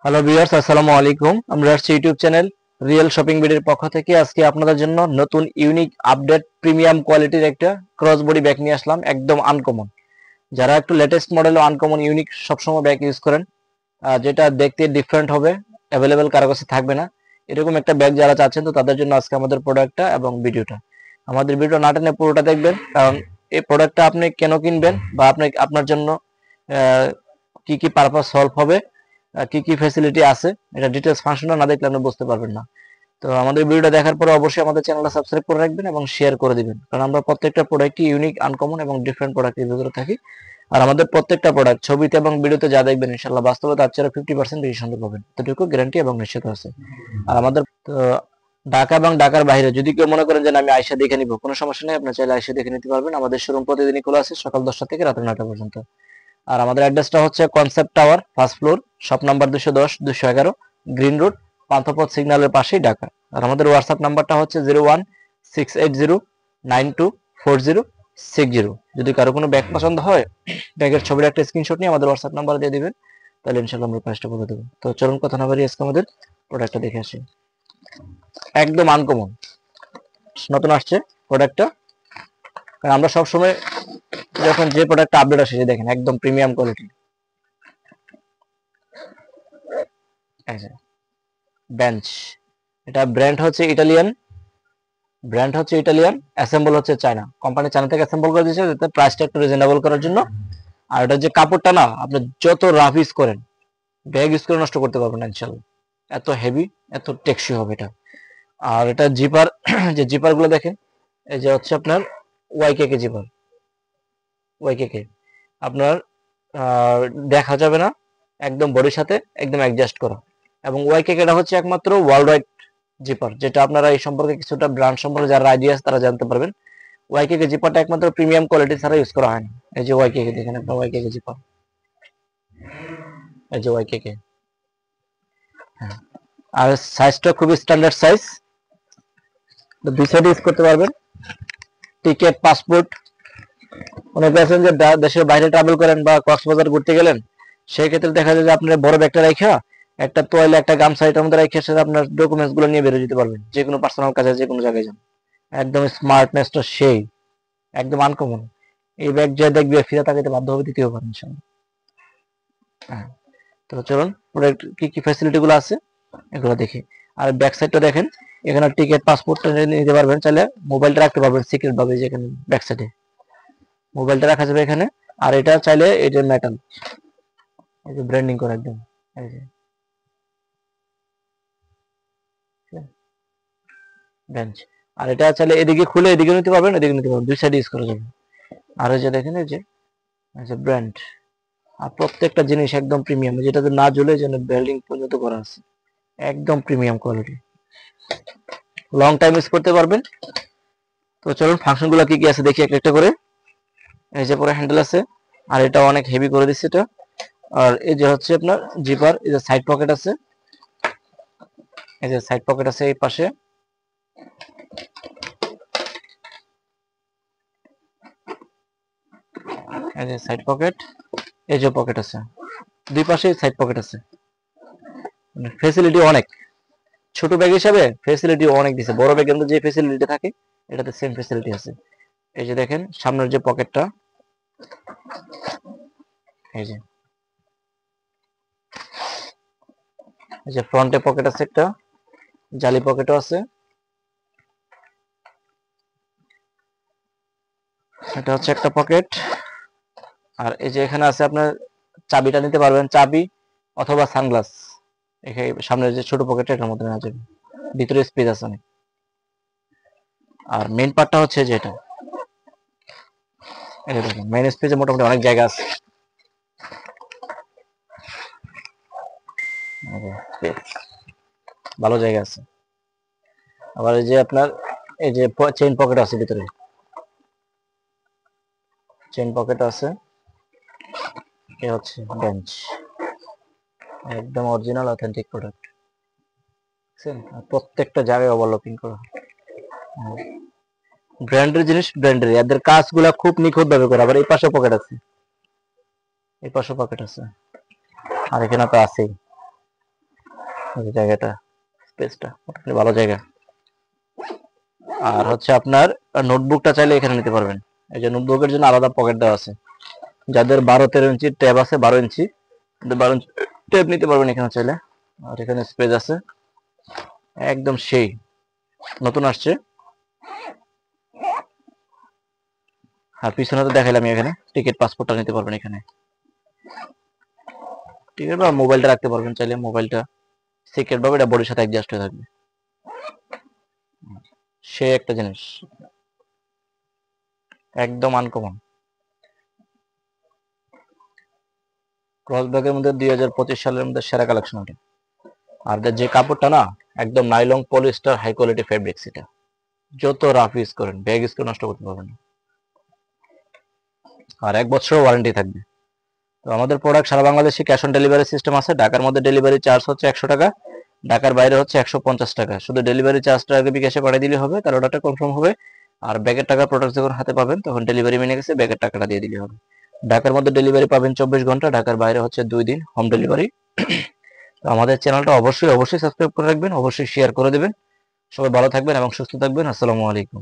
Hello viewers, আসসালামু আলাইকুম। আমরা আসছি ইউটিউব চ্যানেল রিয়েল শপিং বিডির পক্ষ থেকে। আজকে আপনাদের জন্য নতুন ইউনিক আপডেট প্রিমিয়াম কোয়ালিটির একটা ক্রস বডি ব্যাগ নিয়ে আসলাম, একদম আনকমন। যারা একটু লেটেস্ট মডেল ও আনকমন ইউনিক সবসময় ব্যাগ ইউজ করেন, যেটা দেখতে ডিফারেন্ট হবে, অ্যাভেলেবেল কারো কাছে থাকবে না, এরকম একটা ব্যাগ যারা চাচ্ছেন, তো তাদের জন্য আজকে আমাদের প্রোডাক্টটা এবং ভিডিওটা। আমাদের ভিডিও না টেনে পুরোটা দেখবেন, কারণ এই প্রোডাক্টটা আপনি কেন কিনবেন বা আপনি আপনার জন্য কি কি পারপাস সলভ হবে, কি কি ফ্যাসিলিটি আছে, এটা ডিটেলস ফাংশনটা না দেখলে আপনি বুঝতে পারবেন না। তো আমাদের ভিডিওটা দেখার পরে অবশ্যই আমাদের চ্যানেলটা সাবস্ক্রাইব করে রাখবেন এবং শেয়ার করে দিবেন, কারণ আমরা প্রত্যেকটা প্রোডাক্টই ইউনিক, আনকমন এবং ডিফারেন্ট প্রোডাক্ট রিভিউ করে থাকি। আর আমাদের প্রত্যেকটা প্রোডাক্ট ছবিতে এবং ভিডিওতে যা দেখবেন, ইনশাআল্লাহ বাস্তবে তার চেয়ে 50% বেশি সুন্দর পাবেন, এতটুকু গ্যারান্টি এবং নিশ্চিত আছে। আর আমাদের তো ঢাকা এবং ঢাকার বাইরে যদি কেউ মনে করেন যে আমি আয়সা দেখে নিব, কোনো সমস্যা নেই, আপনার চাইলে আয়সা দেখে নিতে পারবেন। আমাদের শোরুম প্রতিদিনই খোলা আছে, সকাল 10টা থেকে রাত 9টা পর্যন্ত। আর আমাদের অ্যাড্রেসটা হচ্ছে concept tower, first floor, shop number 210 211, green road, Panthapath সিগন্যালের পাশেই, ঢাকা। আর আমাদের হোয়াটসঅ্যাপ নাম্বারটা হচ্ছে 01680924060। যদি কারো কোনো ব্যাগ পছন্দ হয়, ব্যাগের ছবির একটা স্ক্রিনশট নিয়ে আমাদের হোয়াটসঅ্যাপ নাম্বার দিয়ে দিবেন, তাহলে ইনশাআল্লাহ আমরা প্রাইসটা বলে দেবো। তো চলুন কথা না বাড়িয়ে আজকে আমাদের প্রোডাক্টটা দেখে আসি। একদম আনকমন, নতুন আসছে প্রোডাক্টটা। কারণ আমরা সবসময় যখন যে প্রোডাক্টটা আপডেট আসে, যে দেখেন একদম প্রিমিয়াম কোয়ালিটি বেঞ্চ। এটা ব্র্যান্ড হচ্ছে ইটালিয়ান, অ্যাসেম্বল হচ্ছে চায়না। কোম্পানি চায়না থেকে অ্যাসেম্বল করে দিয়েছে, যাতে প্রাইসটা একটু রিজনেবল করার জন্য। আর এটা যে কাপড়টা না, আপনি যত রাফ ইউজ করেন, ব্যাগ ইউজ করে নষ্ট করতে পারবেন না ইনশাল্লাহ। এত হেভি, এত টেকসই হবে এটা। আর এটা জিপার যে জিপার গুলো দেখেন, এই যে হচ্ছে আপনার ওয়াইকেকে জিপার, ওয়াইকেকে আপনার দেখা যাবে না, একদম বডির সাথে একদম অ্যাডজাস্ট করা। এবং ওয়াইকেকে এটা হচ্ছে একমাত্র ওয়ার্ল্ড ওয়াইড জিপার, যেটা আপনারা এই সম্পর্কে কিছুটা ব্র্যান্ড সম্পর্কে যারা আইডিয়া আছে তারা জানতে পারবেন। ওয়াইকেকে জিপারটা একমাত্র প্রিমিয়াম কোয়ালিটি ছাড়া ইউজ করা হয় না। এই যে ওয়াইকেকে দেখেন আপনার, ওয়াইকেকে জিপার, এই যে ওয়াইকেকে। হ্যাঁ, আর সাইজটা খুবই স্ট্যান্ডার্ড সাইজ, দুই সাইড ইউজ করতে পারবেন। টিকেট, পাসপোর্ট, অনেকে আছেন যে দেশের বাইরে ট্রাভেল করেন বা কক্সবাজার ঘুরতে গেলেন, সেই ক্ষেত্রে দেখা যায় যে আপনার বড় ব্যাগটা রাখা, একটা তোয়ালে, একটা গামছা এটার মধ্যে রেখে সেটা আপনার ডকুমেন্টস গুলো নিয়ে বেরোয় যেতে পারবেন, যে কোনো পার্সোনাল কাজে যে কোনো জায়গায় যান। একদম স্মার্টনেসটা সেই, একদম আনকমন। এই ব্যাগ যে দেখবে ফিরে তাকাইতে বাধ্য হবে, দ্বিতীয় বার ইনশাআল্লাহ। হ্যাঁ, তো চলুন প্রোডাক্ট কি কি ফ্যাসিলিটি গুলো আছে এগুলো দেখি। আর ব্যাক সাইডটা দেখেন, এখানে টিকিট, পাসপোর্টটা নিতে পারবেন, চাইলে মোবাইলটা রাখতে পারবেন সিক্রেট ভাবে, যেখানে ব্যাক সাইডে মোবাইলটা রাখা যাবে এখানে। আর এটা চাইলে এটা মেটাল, এই যে ব্র্যান্ডিং করা একদম, এই যে বেঞ্চ। আর এটা চাইলে এদিকে খুলে এদিকে নিতে পারবেন, এদিকে নিতে পারবেন, দুই সাইড ইউজ করা যাবে। আর এই যে দেখেন, এই যে ব্র্যান্ড। আর প্রত্যেকটা জিনিস একদম প্রিমিয়াম, যেটাতে না জ্বলে যেন বেল্ডিং পর্যন্ত করা আছে, একদম premium quality, long time use করতে পারবেন। তো চলুন ফাংশন গুলো কি কি আছে দেখি একটা একটা করে। এই যে পরে হ্যান্ডেল আছে, আর এটা অনেক হেভি করে দিচ্ছে এটা। আর এই যে হচ্ছে আপনার জিপার, এই যে সাইড পকেট আছে, এই যে সাইড পকেট আছে এই পাশে, এই যে সাইড পকেট, এই যে পকেট আছে, দুই পাশে সাইড পকেট আছে। ফেসিলিটি অনেক, ছোট ব্যাগ হিসাবে ফেসিলিটি অনেক দিছে। বড় ব্যাগ কিন্তু যে ফেসিলিটি থাকে, এটাতে সেম ফেসিলিটি আছে। এই যে দেখেন সামনের যে পকেটটা, এই যে ফ্রন্টে পকেট আছে, একটা জালি পকেটও আছে। এটা হচ্ছে একটা পকেট। আর এই যে এখানে আছে আপনার চাবিটা নিতে পারবেন, চাবি অথবা সানগ্লাস। এখানে সামনের যে ছোট পকেটটা, এটার মধ্যে নেওয়া যাবে, ভিতরে স্পেস আছে অনেক। আর মেইন পার্টটা হচ্ছে যেটা, এই দেখেন মেইন স্পেসে মোটামুটি অনেক জায়গা আছে, ভালো জায়গা আছে। আবার এই যে আপনার এই যে চেইন পকেট আছে, ভিতরে চেইন পকেট আছে। এ হচ্ছে বেঞ্চ, একদম অরিজিনাল অথেন্টিক প্রোডাক্ট, বুঝছেন? আর প্রত্যেকটা জায়গায় ওভারলকিং করা, ব্র্যান্ডের জিনিস ব্র্যান্ডের, এদের কাজগুলা খুব নিখুঁত ভাবে করা। আবার এই পাশে পকেট আছে, এই পাশে পকেট আছে, আর এখানে তো আছেই। এই জায়গাটা স্পেসটা ভালো জায়গা। আর হচ্ছে আপনার নোটবুকটা চাইলে এখানে নিতে পারবেন। এই যে নোটবুকের জন্য আলাদা পকেট দেওয়া আছে। যাদের 12-13 ইঞ্চি ট্যাব আছে, 12 ইঞ্চি 12 ইঞ্চি ট্যাব নিতে পারবেন এখানে চাইলে। আর এখানে স্পেস আছে একদম সেই নতুন আসছে। আর পিছনে তো দেখাইলাম এখানে টিকিট পাসপোর্টটা নিতে পারবেন এখানে। টিকিট বা মোবাইলটা রাখতে পারবেন চাইলে, মোবাইলটা সিক্রেট ভাবে এটা বডির সাথে অ্যাডজাস্ট হয়ে থাকবে। সে একটা জিনিস একদম আনকমন। ক্রস ব্যাগের মধ্যে 2025 সালের মধ্যে সেরা কালেকশন এটা। আর যে কাপড়টা না একদম nylon polyester high quality fabrics, এটা যত রাফ ইউজ করেন ব্যাগ ইউজ করে নষ্ট করতে পারবেন না। আর 1 বছর ওয়ারেন্টি থাকবে। তো আমাদের প্রোডাক্ট সারা বাংলাদেশে ক্যাশ অন ডেলিভারি সিস্টেম আছে। ঢাকার মধ্যে ডেলিভারি চার্জ হচ্ছে 100 টাকা, ঢাকার বাইরে হচ্ছে 150 টাকা। শুধু ডেলিভারি চার্জটা আগে বিকাশে পাঠিয়ে দিলে হবে, তার অর্ডারটা কনফার্ম হবে। আর ব্যাগের টাকা প্রোডাক্ট যখন হাতে পাবেন তখন ডেলিভারি মেনে গেছে, ব্যাগের টাকাটা দিয়ে দিলে হবে। ঢাকার মধ্যে ডেলিভারি পাবেন 24 ঘন্টা, ঢাকার বাইরে হচ্ছে 2 দিন হোম ডেলিভারি। তো আমাদের চ্যানেলটা অবশ্যই সাবস্ক্রাইব করে রাখবেন, অবশ্যই শেয়ার করে দেবেন। সবাই ভালো থাকবেন এবং সুস্থ থাকবেন। আসসালামু আলাইকুম।